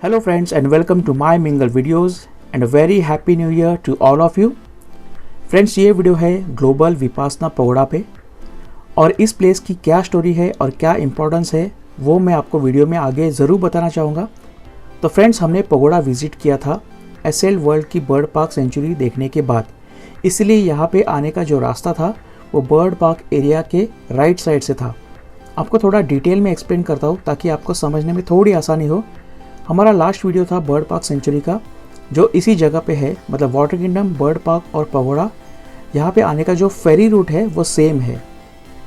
Hello friends and welcome to my Mingle videos and a very happy new year to all of you. Friends, ये video है global Vipassana pagoda पे और इस place की क्या story है और क्या इम्पोर्टेंस है वो मैं आपको वीडियो में आगे ज़रूर बताना चाहूँगा। तो फ्रेंड्स, हमने पगोड़ा विज़िट किया था एसएल वर्ल्ड की बर्ड पार्क सेंचुरी देखने के बाद, इसलिए यहाँ पे आने का जो रास्ता था वो बर्ड पार्क एरिया के राइट साइड से था। आपको थोड़ा डिटेल में एक्सप्लेन करता हूँ ताकि आपको समझने में थोड़ी आसानी हो। हमारा लास्ट वीडियो था बर्ड पार्क सेंचुरी का, जो इसी जगह पे है, मतलब वाटर किंगडम, बर्ड पार्क और पगोड़ा, यहाँ पे आने का जो फेरी रूट है वो सेम है।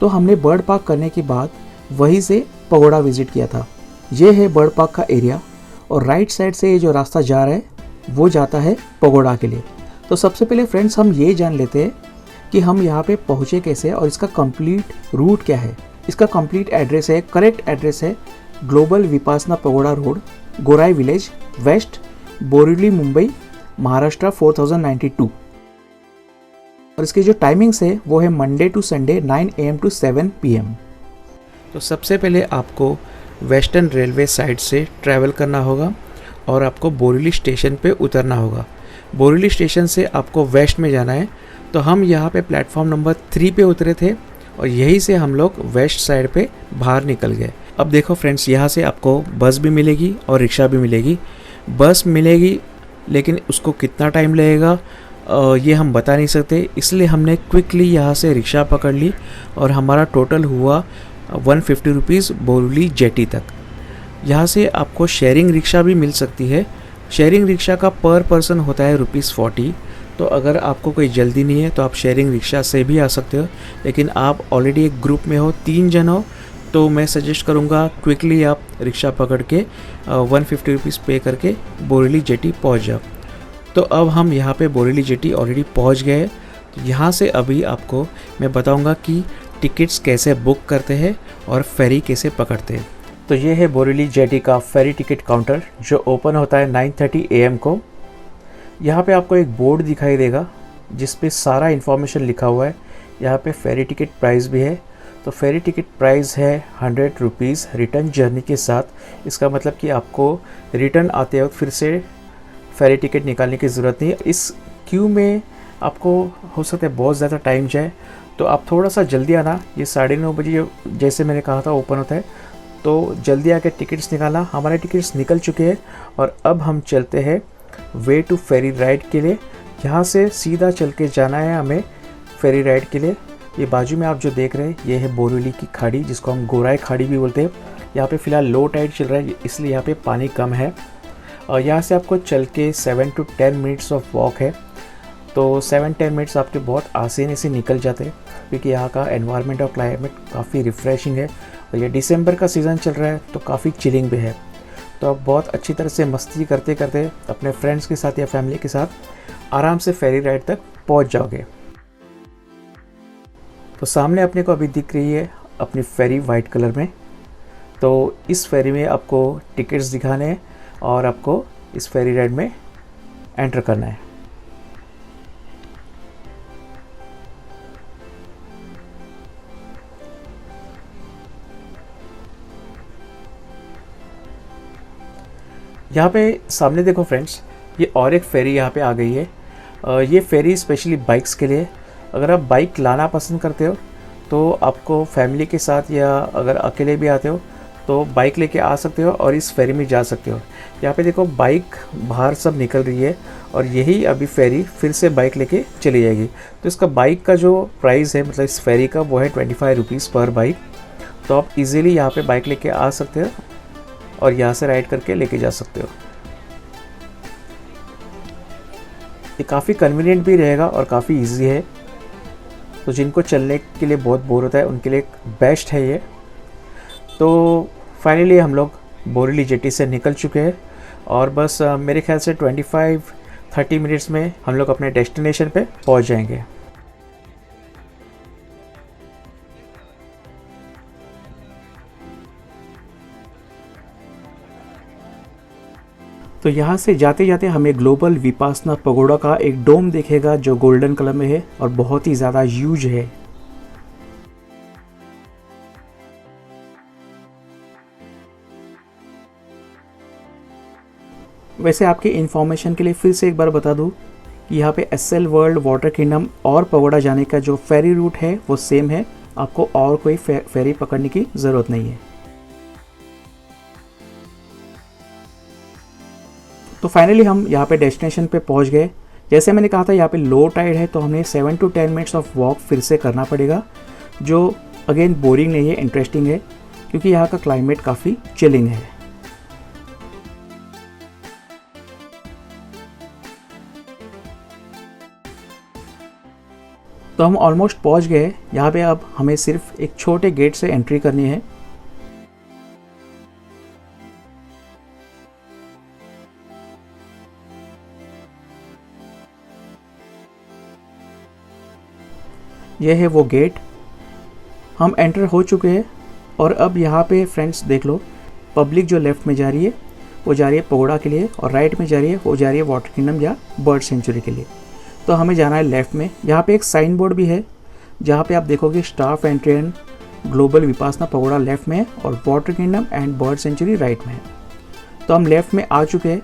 तो हमने बर्ड पार्क करने के बाद वहीं से पगोड़ा विज़िट किया था। ये है बर्ड पार्क का एरिया और राइट साइड से ये जो रास्ता जा रहा है वो जाता है पगोड़ा के लिए। तो सबसे पहले फ्रेंड्स हम ये जान लेते हैं कि हम यहाँ पे पहुँचे कैसे और इसका कंप्लीट रूट क्या है। इसका कंप्लीट एड्रेस है, करेक्ट एड्रेस है global Vipassana pagoda road, Gorai village, west, Borivali, Mumbai, Maharashtra 4092। और इसके जो टाइमिंग्स है वो है Monday to Sunday 9 AM to 7 PM। तो सबसे पहले आपको वेस्टर्न रेलवे साइड से ट्रैवल करना होगा और आपको बोरिवली स्टेशन पे उतरना होगा। बोरिवली स्टेशन से आपको वेस्ट में जाना है। तो हम यहाँ पे प्लेटफॉर्म नंबर 3 पे उतरे थे और यहीं से हम लोग वेस्ट साइड पे बाहर निकल गए। अब देखो फ्रेंड्स, यहाँ से आपको बस भी मिलेगी और रिक्शा भी मिलेगी। बस मिलेगी लेकिन उसको कितना टाइम लगेगा ये हम बता नहीं सकते, इसलिए हमने क्विकली यहाँ से रिक्शा पकड़ ली और हमारा टोटल हुआ 150 रुपीज़ बोरिवली जेटी तक। यहाँ से आपको शेयरिंग रिक्शा भी मिल सकती है। शेयरिंग रिक्शा का पर पर्सन होता है ₹40। तो अगर आपको कोई जल्दी नहीं है तो आप शेयरिंग रिक्शा से भी आ सकते हो, लेकिन आप ऑलरेडी एक ग्रुप में हो, 3 जन हो, तो मैं सजेस्ट करूँगा क्विकली आप रिक्शा पकड़ के 150 रुपीज़ पे करके बोरिवली जेटी पहुँच जाओ। तो अब हम यहाँ पे बोरिवली जेटी ऑलरेडी पहुँच गए। तो यहाँ से अभी आपको मैं बताऊँगा कि टिकट्स कैसे बुक करते हैं और फेरी कैसे पकड़ते हैं। तो ये है बोरिवली जेटी का फेरी टिकट काउंटर जो ओपन होता है 9:30 AM को। यहाँ पे आपको एक बोर्ड दिखाई देगा जिस पे सारा इन्फॉर्मेशन लिखा हुआ है। यहाँ पे फेरी टिकट प्राइस भी है। तो फेरी टिकट प्राइस है 100 रुपीज़ रिटर्न जर्नी के साथ। इसका मतलब कि आपको रिटर्न आते वक्त फिर से फेरी टिकट निकालने की ज़रूरत नहीं है। इस क्यू में आपको हो सकता है बहुत ज़्यादा टाइम जाए, तो आप थोड़ा सा जल्दी आना। ये 9:30 बजे जैसे मैंने कहा था ओपन होता है, तो जल्दी आके टिकट्स निकालना। हमारे टिकट्स निकल चुके हैं और अब हम चलते हैं वे टू फेरी राइड के लिए। यहाँ से सीधा चल के जाना है हमें फेरी राइड के लिए। ये बाजू में आप जो देख रहे हैं ये है बोरिवली की खाड़ी, जिसको हम गोराई खाड़ी भी बोलते हैं। यहाँ पे फ़िलहाल लो टाइड चल रहा है इसलिए यहाँ पे पानी कम है। और यहाँ से आपको चल के 7 to 10 मिनट्स ऑफ वॉक है। तो 7-10 मिनट्स आपके बहुत आसानी से निकल जाते हैं क्योंकि यहाँ का एनवायरनमेंट और क्लाइमेट काफ़ी रिफ़्रेशिंग है। और ये दिसंबर का सीज़न चल रहा है तो काफ़ी चिलिंग भी है। तो आप बहुत अच्छी तरह से मस्ती करते करते अपने फ्रेंड्स के साथ या फैमिली के साथ आराम से फेरी राइड तक पहुँच जाओगे। तो सामने अपने को अभी दिख रही है अपनी फेरी वाइट कलर में। तो इस फेरी में आपको टिकट्स दिखाने हैं और आपको इस फेरी राइड में एंटर करना है। यहाँ पे सामने देखो फ्रेंड्स, ये और एक फेरी यहाँ पे आ गई है। ये फेरी स्पेशली बाइक्स के लिए। अगर आप बाइक लाना पसंद करते हो तो आपको फैमिली के साथ या अगर अकेले भी आते हो तो बाइक लेके आ सकते हो और इस फेरी में जा सकते हो। यहाँ पे देखो बाइक बाहर सब निकल रही है और यही अभी फेरी फिर से बाइक लेके चली जाएगी। तो इसका बाइक का जो प्राइस है, मतलब इस फेरी का, वो है 25 रुपीज़ पर बाइक। तो आप इजीली यहाँ पे बाइक लेके आ सकते हो और यहाँ से राइड करके लेके जा सकते हो। ये काफ़ी कन्वीनियंट भी रहेगा और काफ़ी इजी है। तो जिनको चलने के लिए बहुत बोर होता है उनके लिए बेस्ट है ये। तो फाइनली हम लोग बोरिवली जेटी से निकल चुके हैं और बस मेरे ख्याल से 25-30 मिनट्स में हम लोग अपने डेस्टिनेशन पे पहुंच जाएंगे। तो यहाँ से जाते जाते हमें ग्लोबल विपासना पगोड़ा का एक डोम दिखेगा जो गोल्डन कलर में है और बहुत ही ज़्यादा ह्यूज है। वैसे आपके इन्फॉर्मेशन के लिए फिर से एक बार बता दूँ कि यहाँ पे एसएल वर्ल्ड, वाटर किंगडम और पगोड़ा जाने का जो फेरी रूट है वो सेम है, आपको और कोई फेरी पकड़ने की ज़रूरत नहीं है। तो फाइनली हम यहाँ पे डेस्टिनेशन पे पहुँच गए। जैसे मैंने कहा था यहाँ पे लो टाइड है, तो हमें 7 to 10 मिनट्स ऑफ वॉक फिर से करना पड़ेगा, जो अगेन बोरिंग नहीं है, इंटरेस्टिंग है, क्योंकि यहाँ का क्लाइमेट काफ़ी चिलिंग है। तो हम ऑलमोस्ट पहुँच गए। यहाँ पे अब हमें सिर्फ एक छोटे गेट से एंट्री करनी है। यह है वो गेट, हम एंटर हो चुके हैं। और अब यहाँ पे फ्रेंड्स देख लो, पब्लिक जो लेफ़्ट में जा रही है वो जा रही है पगोड़ा के लिए, और राइट में जा रही है वो जा रही है वाटर किंगडम या बर्ड सेंचुरी के लिए। तो हमें जाना है लेफ़्ट में। यहाँ पे एक साइन बोर्ड भी है जहाँ पे आप देखोगे staff entry and global Vipassana pagoda left में है और water kingdom and bird sanctuary right में है। तो हम लेफ़्ट में आ चुके हैं,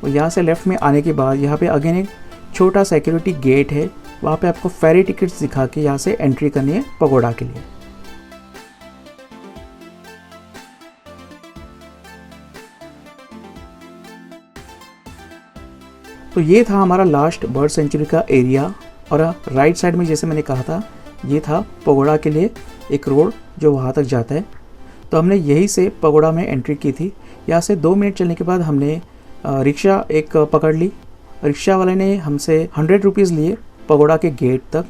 और यहाँ से लेफ़्ट में आने के बाद यहाँ पे अगेन एक छोटा सिक्योरिटी गेट है, वहाँ पे आपको फेरी टिकट्स दिखा के यहाँ से एंट्री करनी है पगोड़ा के लिए। तो ये था हमारा लास्ट बर्ड सेंचुरी का एरिया, और राइट साइड में जैसे मैंने कहा था ये था पगोड़ा के लिए एक रोड जो वहाँ तक जाता है। तो हमने यहीं से पगोड़ा में एंट्री की थी। यहाँ से 2 मिनट चलने के बाद हमने रिक्शा एक पकड़ ली। रिक्शा वाले ने हमसे 100 रुपीज़ लिए पगोड़ा के गेट तक।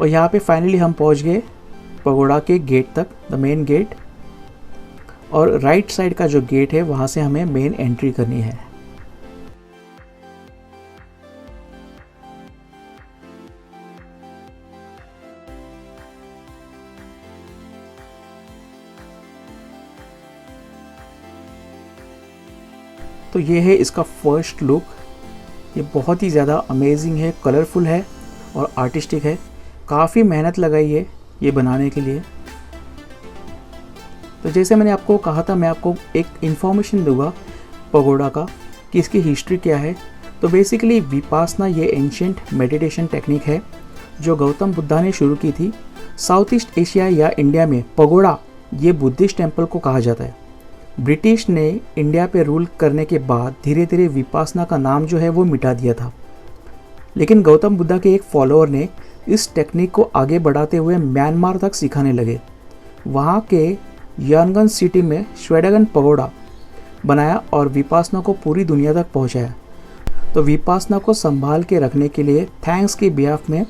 और यहाँ पे फाइनली हम पहुँच गए पगोड़ा के गेट तक, द मेन गेट। और राइट साइड का जो गेट है वहाँ से हमें मेन एंट्री करनी है। तो ये है इसका फर्स्ट लुक। ये बहुत ही ज़्यादा अमेजिंग है, कलरफुल है और आर्टिस्टिक है। काफ़ी मेहनत लगाई है ये बनाने के लिए। तो जैसे मैंने आपको कहा था, मैं आपको एक इन्फॉर्मेशन दूंगा पगोड़ा का कि इसकी हिस्ट्री क्या है। तो बेसिकली विपासना ये एंशिएंट मेडिटेशन टेक्निक है जो गौतम बुद्धा ने शुरू की थी। साउथ ईस्ट एशिया या इंडिया में पगोड़ा ये बुद्धिस्ट टेम्पल को कहा जाता है। ब्रिटिश ने इंडिया पे रूल करने के बाद धीरे धीरे विपासना का नाम जो है वो मिटा दिया था, लेकिन गौतम बुद्धा के एक फॉलोअर ने इस टेक्निक को आगे बढ़ाते हुए म्यांमार तक सिखाने लगे। वहाँ के यानगन सिटी में श्वेडागन पगोड़ा बनाया और विपासना को पूरी दुनिया तक पहुँचाया। तो विपासना को संभाल के रखने के लिए थैंक्स के बिहाफ में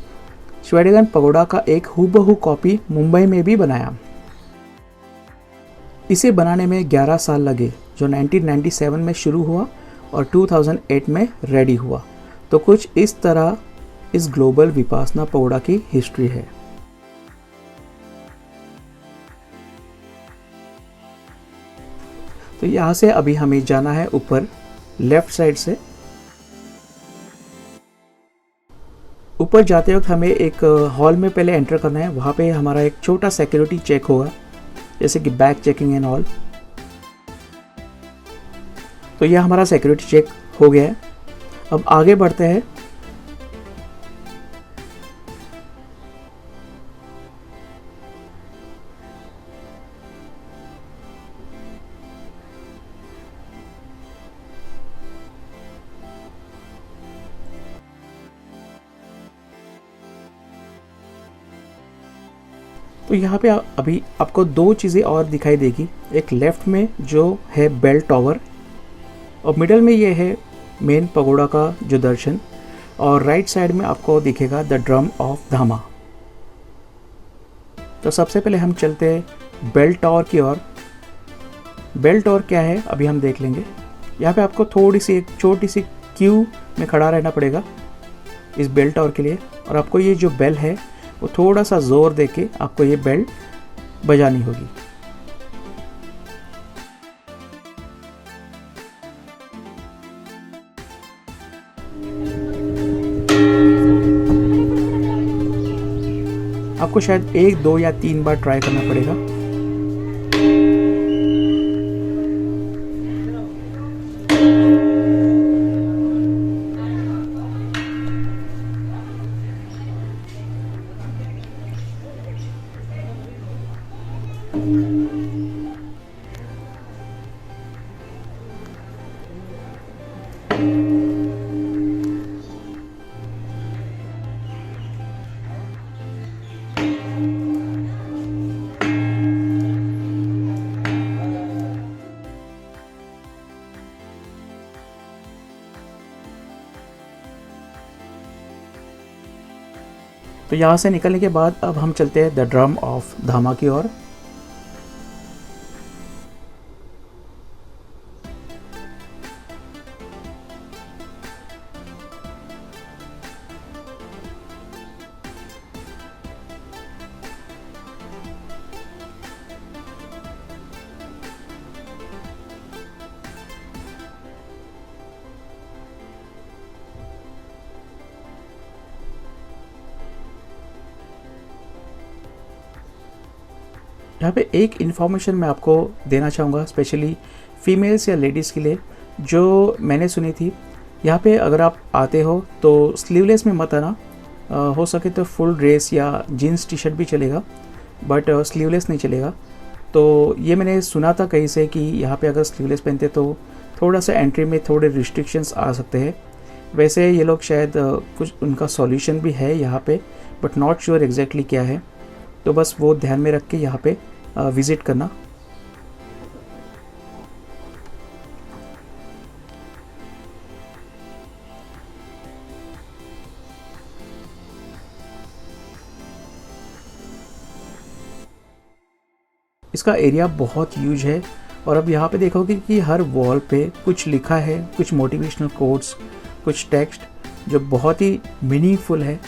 श्वेडागन पगोड़ा का एक हूबहू कॉपी मुंबई में भी बनाया। इसे बनाने में 11 साल लगे, जो 1997 में शुरू हुआ और 2008 में रेडी हुआ। तो कुछ इस तरह इस ग्लोबल विपासना पगोड़ा की हिस्ट्री है। तो यहाँ से अभी हमें जाना है ऊपर लेफ्ट साइड से। ऊपर जाते वक्त हमें एक हॉल में पहले एंटर करना है। वहाँ पे हमारा एक छोटा सिक्योरिटी चेक होगा, जैसे कि बैग चेकिंग एंड ऑल। तो यह हमारा सिक्योरिटी चेक हो गया है। अब आगे बढ़ते हैं। तो यहाँ पे अभी आपको 2 चीज़ें और दिखाई देगी। एक लेफ़्ट में जो है बेल टावर, और मिडल में ये है मेन पगोड़ा का जो दर्शन, और राइट साइड में आपको दिखेगा द ड्रम ऑफ धामा। तो सबसे पहले हम चलते हैं बेल टावर की ओर। बेल टावर क्या है अभी हम देख लेंगे। यहाँ पे आपको थोड़ी सी एक छोटी सी क्यू में खड़ा रहना पड़ेगा इस बेल टावर के लिए, और आपको ये जो बेल है वो थोड़ा सा जोर देके आपको ये बेल बजानी होगी। आपको शायद 1, 2 या 3 बार ट्राई करना पड़ेगा। तो यहाँ से निकलने के बाद अब हम चलते हैं द ड्रम ऑफ धामा की ओर। यहाँ पे एक इन्फॉर्मेशन मैं आपको देना चाहूँगा, स्पेशली फीमेल्स या लेडीज़ के लिए, जो मैंने सुनी थी। यहाँ पे अगर आप आते हो तो स्लीवलेस में मत आना, हो सके तो फुल ड्रेस या जीन्स टी शर्ट भी चलेगा, बट स्लीवलेस नहीं चलेगा। तो ये मैंने सुना था कहीं से कि यहाँ पे अगर स्लीवलेस पहनते तो थोड़ा सा एंट्री में थोड़े रिस्ट्रिक्शंस आ सकते हैं। वैसे ये लोग शायद कुछ उनका सॉल्यूशन भी है यहाँ पे, बट नॉट श्योर एग्जैक्टली क्या है। तो बस वो ध्यान में रख के यहाँ पे विज़िट करना। इसका एरिया बहुत ह्यूज है और अब यहाँ पे देखोगे कि हर वॉल पे कुछ लिखा है, कुछ मोटिवेशनल कोट्स, कुछ टेक्स्ट जो बहुत ही मीनिंगफुल है।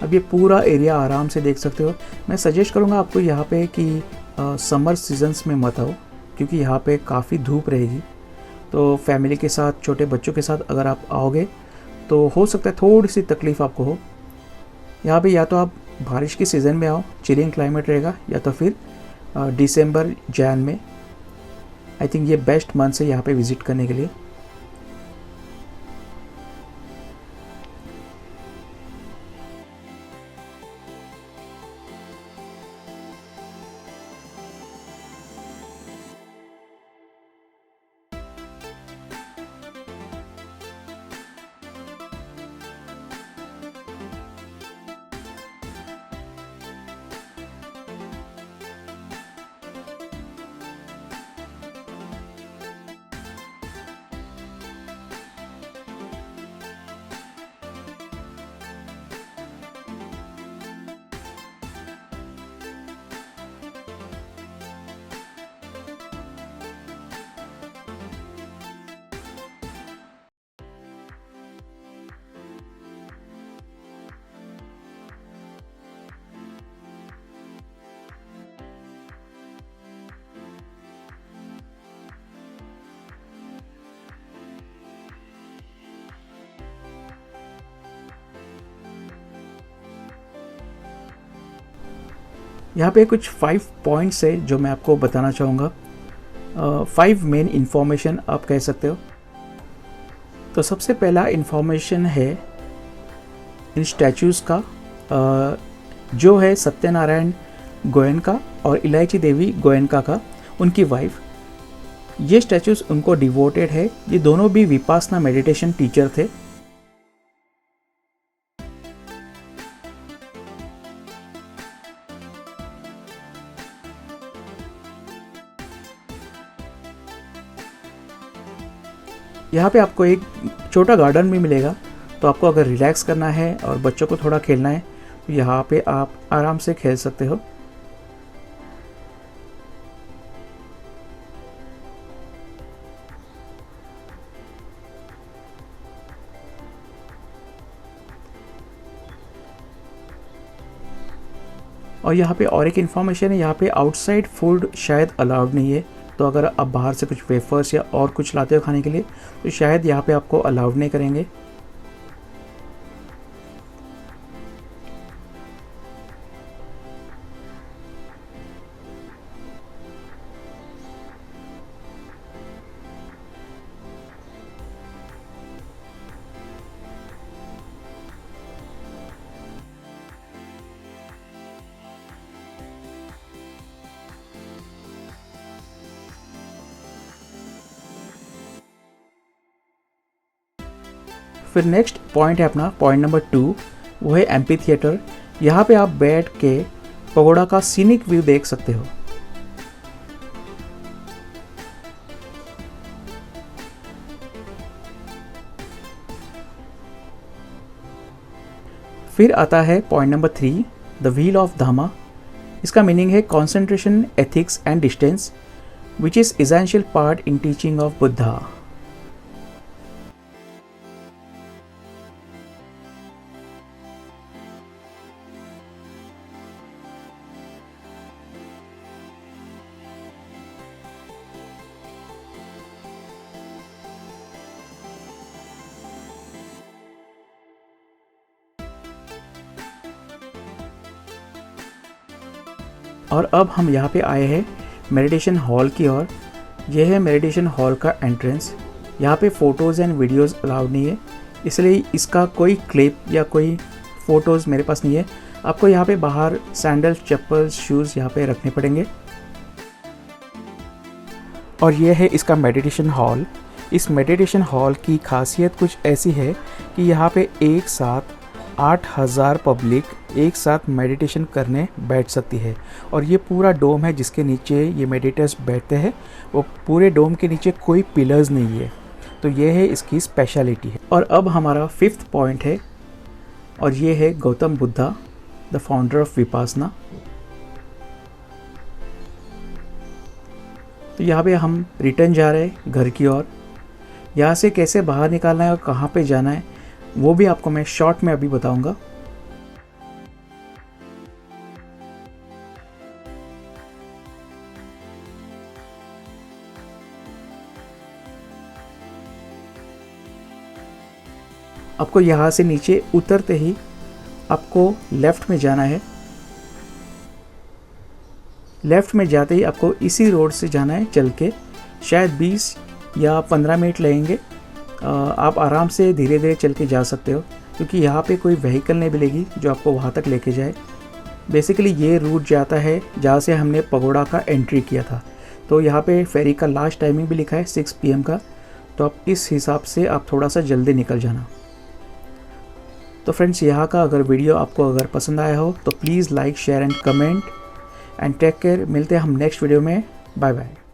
अब ये पूरा एरिया आराम से देख सकते हो। मैं सजेस्ट करूँगा आपको यहाँ पे कि समर सीजन्स में मत आओ, क्योंकि यहाँ पे काफ़ी धूप रहेगी। तो फैमिली के साथ, छोटे बच्चों के साथ अगर आप आओगे तो हो सकता है थोड़ी सी तकलीफ़ आपको हो। यहाँ पे या तो आप बारिश के सीज़न में आओ, चिलिंग क्लाइमेट रहेगा, या तो फिर दिसंबर जैन में। आई थिंक ये बेस्ट मंथ है यहाँ पे विज़िट करने के लिए। यहाँ पे कुछ 5 पॉइंट्स है जो मैं आपको बताना चाहूँगा। 5 मेन इन्फॉर्मेशन आप कह सकते हो। तो सबसे पहला इन्फॉर्मेशन है इन स्टैचूज़ का, जो है सत्यनारायण गोयनका और इलायची देवी गोयनका का, उनकी वाइफ। ये स्टैचूज़ उनको डिवोटेड है। ये दोनों भी विपासना मेडिटेशन टीचर थे। यहाँ पे आपको एक छोटा गार्डन भी मिलेगा, तो आपको अगर रिलैक्स करना है और बच्चों को थोड़ा खेलना है तो यहाँ पे आप आराम से खेल सकते हो। और यहाँ पे और एक इन्फॉर्मेशन है, यहाँ पे आउटसाइड फूड शायद अलाउड नहीं है। तो अगर आप बाहर से कुछ वेफर्स या और कुछ लाते हो खाने के लिए तो शायद यहाँ पे आपको अलाउड नहीं करेंगे। फिर नेक्स्ट पॉइंट है अपना पॉइंट नंबर 2, वो है एम्पी थिएटर। यहाँ पे आप बैठ के पगोड़ा का सीनिक व्यू देख सकते हो। फिर आता है point number 3, the wheel of धामा। इसका मीनिंग है concentration, ethics and distance which is essential part in teaching of Buddha. और अब हम यहाँ पे आए हैं मेडिटेशन हॉल की ओर। यह है मेडिटेशन हॉल का एंट्रेंस। यहाँ पे फ़ोटोज़ एंड वीडियोज़ अलाउड नहीं है, इसलिए इसका कोई क्लिप या कोई फ़ोटोज़ मेरे पास नहीं है। आपको यहाँ पे बाहर सैंडल, चप्पल, शूज़ यहाँ पे रखने पड़ेंगे। और यह है इसका मेडिटेशन हॉल। इस मेडिटेशन हॉल की खासियत कुछ ऐसी है कि यहाँ पे एक साथ 8000 पब्लिक एक साथ मेडिटेशन करने बैठ सकती है। और ये पूरा डोम है जिसके नीचे ये मेडिटेटर्स बैठते हैं, वो पूरे डोम के नीचे कोई पिलर्स नहीं है। तो ये है इसकी स्पेशलिटी है। और अब हमारा 5th पॉइंट है, और ये है Gautam Buddha, the founder of Vipassana. तो यहाँ पे हम रिटर्न जा रहे हैं घर की ओर। यहाँ से कैसे बाहर निकालना है और कहाँ पे जाना है वो भी आपको मैं शॉर्ट में अभी बताऊंगा। आपको यहाँ से नीचे उतरते ही आपको लेफ़्ट में जाना है। लेफ़्ट में जाते ही आपको इसी रोड से जाना है चल के। शायद 20 या 15 मिनट लगेंगे। आप आराम से धीरे धीरे चल के जा सकते हो, क्योंकि यहाँ पे कोई व्हीकल नहीं मिलेगी जो आपको वहाँ तक लेके जाए। बेसिकली ये रूट जाता है जहाँ से हमने पगोड़ा का एंट्री किया था। तो यहाँ पे फेरी का लास्ट टाइमिंग भी लिखा है 6 PM का, तो आप इस हिसाब से आप थोड़ा सा जल्दी निकल जाना। तो फ्रेंड्स, यहाँ का अगर वीडियो आपको अगर पसंद आया हो तो please like, share and comment and take care. मिलते हैं हम नेक्स्ट वीडियो में। Bye bye.